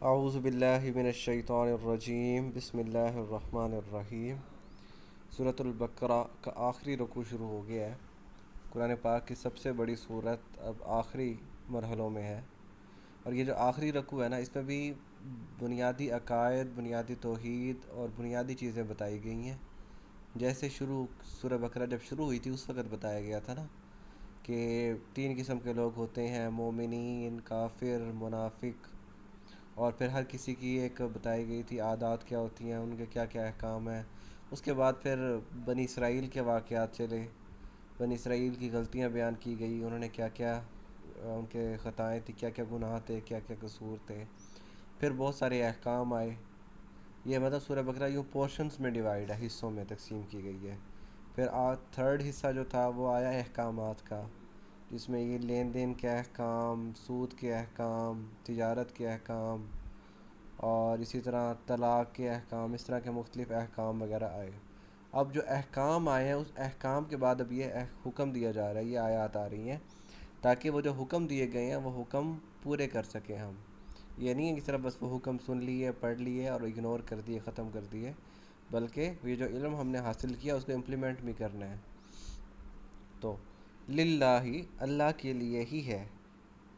اعوذ باللہ من الشیطان الرجیم، بسم اللہ الرحمن الرحیم۔ سورۃ البقرہ کا آخری رکوع شروع ہو گیا ہے۔ قرآن پاک کی سب سے بڑی صورت اب آخری مرحلوں میں ہے، اور یہ جو آخری رکوع ہے نا، اس میں بھی بنیادی عقائد، بنیادی توحید اور بنیادی چیزیں بتائی گئی ہیں۔ جیسے سورہ بقرہ جب شروع ہوئی تھی اس وقت بتایا گیا تھا نا کہ 3 قسم کے لوگ ہوتے ہیں: مومنین، کافر، منافق، اور پھر ہر کسی کی ایک بتائی گئی تھی عادات کیا ہوتی ہیں، ان کے کیا کیا احکام ہیں۔ اس کے بعد پھر بنی اسرائیل کے واقعات چلے، بنی اسرائیل کی غلطیاں بیان کی گئی، انہوں نے کیا کیا ان کے خطائیں تھیں، کیا کیا گناہ تھے، کیا کیا قصور تھے۔ پھر بہت سارے احکام آئے۔ یہ مطلب سورہ بقرہ یوں پورشنز میں ڈیوائیڈ ہے، حصوں میں تقسیم کی گئی ہے۔ پھر تھرڈ حصہ جو تھا وہ آیا احکامات کا، جس میں یہ لین دین کے احکام، سود کے احکام، تجارت کے احکام، اور اسی طرح طلاق کے احکام، اس طرح کے مختلف احکام وغیرہ آئے۔ اب جو احکام آئے ہیں اس احکام کے بعد اب یہ حکم دیا جا رہا ہے، یہ آیات آ رہی ہیں تاکہ وہ جو حکم دیے گئے ہیں وہ حکم پورے کر سکیں ہم۔ یہ نہیں ہے کہ صرف بس وہ حکم سن لیے، پڑھ لیے اور اگنور کر دیے، ختم کر دیے، بلکہ یہ جو علم ہم نے حاصل کیا اس کو امپلیمنٹ بھی کرنا ہے۔ تو للہ، اللہ کے لیے ہی ہے۔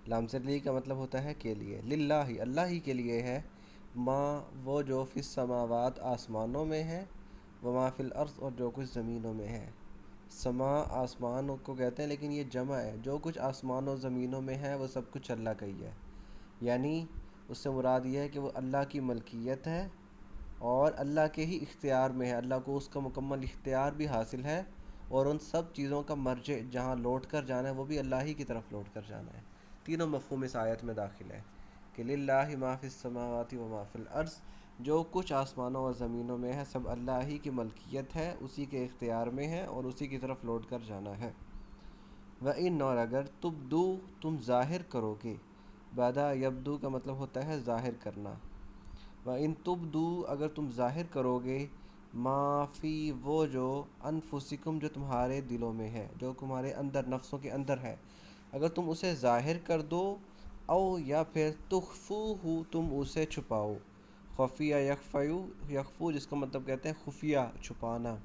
لام لی کا مطلب ہوتا ہے کے لیے، للہ اللہ ہی کے لیے ہے، ما وہ جو فی السماوات آسمانوں میں ہے، وما فی الارض اور جو کچھ زمینوں میں ہے۔ سما آسمانوں کو کہتے ہیں، لیکن یہ جمع ہے، جو کچھ آسمان و زمینوں میں ہے وہ سب کچھ اللہ کا ہی ہے۔ یعنی اس سے مراد یہ ہے کہ وہ اللہ کی ملکیت ہے اور اللہ کے ہی اختیار میں ہے، اللہ کو اس کا مکمل اختیار بھی حاصل ہے، اور ان سب چیزوں کا مرجع جہاں لوٹ کر جانا ہے وہ بھی اللہ ہی کی طرف لوٹ کر جانا ہے۔ تینوں مفہوم اس آیت میں داخل ہے کہ للہ ما فی السماوات و ما فی الارض، جو کچھ آسمانوں اور زمینوں میں ہے سب اللہ ہی کی ملکیت ہے، اسی کے اختیار میں ہے اور اسی کی طرف لوٹ کر جانا ہے۔ وَإِنْ اور اگر تبدو تم ظاہر کرو گے، بدا یبدو کا مطلب ہوتا ہے ظاہر کرنا۔ وَإِنْ تبدو اگر تم ظاہر کرو گے، ما فی وہ جو انفسکم جو تمہارے دلوں میں ہے، جو تمہارے اندر نفسوں کے اندر ہے، اگر تم اسے ظاہر کر دو، او یا پھر تخفوہ تم اسے چھپاؤ۔ خفیہ یخفو جس کا مطلب کہتے ہیں خفیہ، چھپانا۔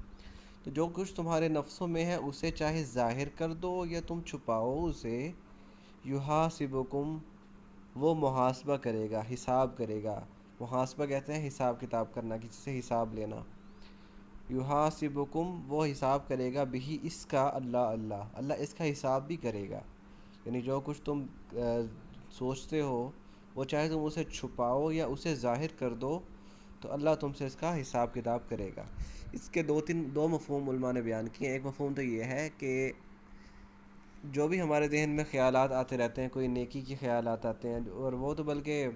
تو جو کچھ تمہارے نفسوں میں ہے اسے چاہے ظاہر کر دو یا تم چھپاؤ اسے، یحاسبکم وہ محاسبہ کرے گا، حساب کرے گا۔ محاسبہ کہتے ہیں حساب کتاب کرنا، کسی سے حساب لینا۔ یحاسبکم وہ حساب کرے گا، بہی اس کا، اللہ اس کا حساب بھی کرے گا۔ یعنی جو کچھ تم سوچتے ہو وہ چاہے تم اسے چھپاؤ یا اسے ظاہر کر دو تو اللہ تم سے اس کا حساب کتاب کرے گا۔ اس کے دو مفہوم علماء نے بیان کیے ہیں۔ ایک مفہوم تو یہ ہے کہ جو بھی ہمارے ذہن میں خیالات آتے رہتے ہیں، کوئی نیکی کے خیالات آتے ہیں، اور وہ تو بلکہ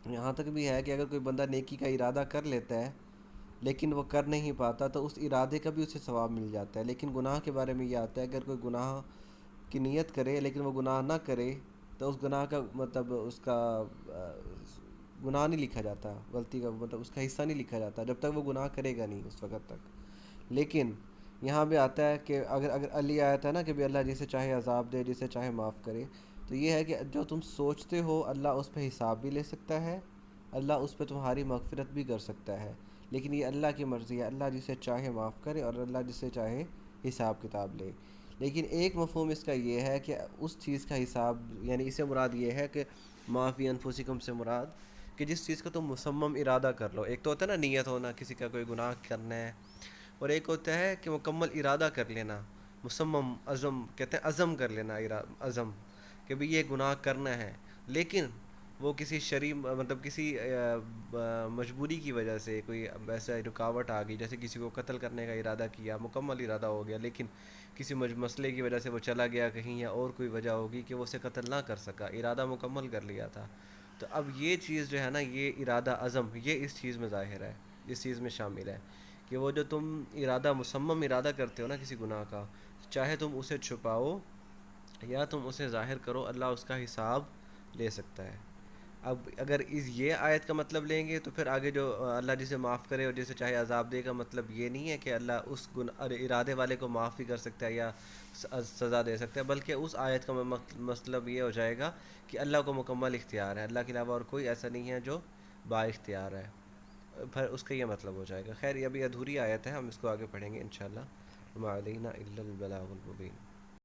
یہاں تک بھی ہے کہ اگر کوئی بندہ نیکی کا ارادہ کر لیتا ہے لیکن وہ کر نہیں پاتا تو اس ارادے کا بھی اسے ثواب مل جاتا ہے۔ لیکن گناہ کے بارے میں یہ آتا ہے، اگر کوئی گناہ کی نیت کرے لیکن وہ گناہ نہ کرے تو اس گناہ کا مطلب اس کا گناہ نہیں لکھا جاتا، غلطی کا مطلب اس کا حصہ نہیں لکھا جاتا جب تک وہ گناہ کرے گا نہیں اس وقت تک۔ لیکن یہاں بھی آتا ہے کہ اگر علی آیا تھا نا کہ بھی اللہ جسے چاہے عذاب دے، جسے چاہے معاف کرے، تو یہ ہے کہ جو تم سوچتے ہو اللہ اس پہ حساب بھی لے سکتا ہے، اللہ اس پہ تمہاری مغفرت بھی کر سکتا ہے، لیکن یہ اللہ کی مرضی ہے، اللہ جسے چاہے معاف کرے اور اللہ جسے چاہے حساب کتاب لے۔ لیکن ایک مفہوم اس کا یہ ہے کہ اس چیز کا حساب، یعنی اسے مراد یہ ہے کہ ما فی انفسکم سے مراد کہ جس چیز کا تم مصمم ارادہ کر لو۔ ایک تو ہوتا ہے نا نیت ہونا، کسی کا کوئی گناہ کرنا ہے، اور ایک ہوتا ہے کہ مکمل ارادہ کر لینا، مصمم، عزم کہتے ہیں، عزم کر لینا، عزم کہ بھی یہ گناہ کرنا ہے، لیکن وہ کسی مطلب کسی مجبوری کی وجہ سے کوئی ایسا رکاوٹ آ گئی، جیسے کسی کو قتل کرنے کا ارادہ کیا، مکمل ارادہ ہو گیا، لیکن کسی مسئلے کی وجہ سے وہ چلا گیا کہیں، یا اور کوئی وجہ ہوگی کہ وہ اسے قتل نہ کر سکا، ارادہ مکمل کر لیا تھا۔ تو اب یہ چیز جو ہے نا، یہ ارادہ عزم، یہ اس چیز میں ظاہر ہے، اس چیز میں شامل ہے کہ وہ جو تم مصمم ارادہ کرتے ہو نا کسی گناہ کا، چاہے تم اسے چھپاؤ یا تم اسے ظاہر کرو، اللہ اس کا حساب لے سکتا ہے۔ اب اگر اس یہ آیت کا مطلب لیں گے تو پھر آگے جو اللہ جسے معاف کرے اور جسے چاہے عذاب دے کا مطلب یہ نہیں ہے کہ اللہ اس ارادے والے کو معاف بھی کر سکتا ہے یا سزا دے سکتا ہے، بلکہ اس آیت کا مطلب یہ ہو جائے گا کہ اللہ کو مکمل اختیار ہے، اللہ کے علاوہ اور کوئی ایسا نہیں ہے جو با اختیار ہے، پھر اس کا یہ مطلب ہو جائے گا۔ خیر یہ ابھی ادھوری آیت ہے، ہم اس کو آگے پڑھیں گے انشاءاللہ۔ وما علینا الا البلاغ المبین۔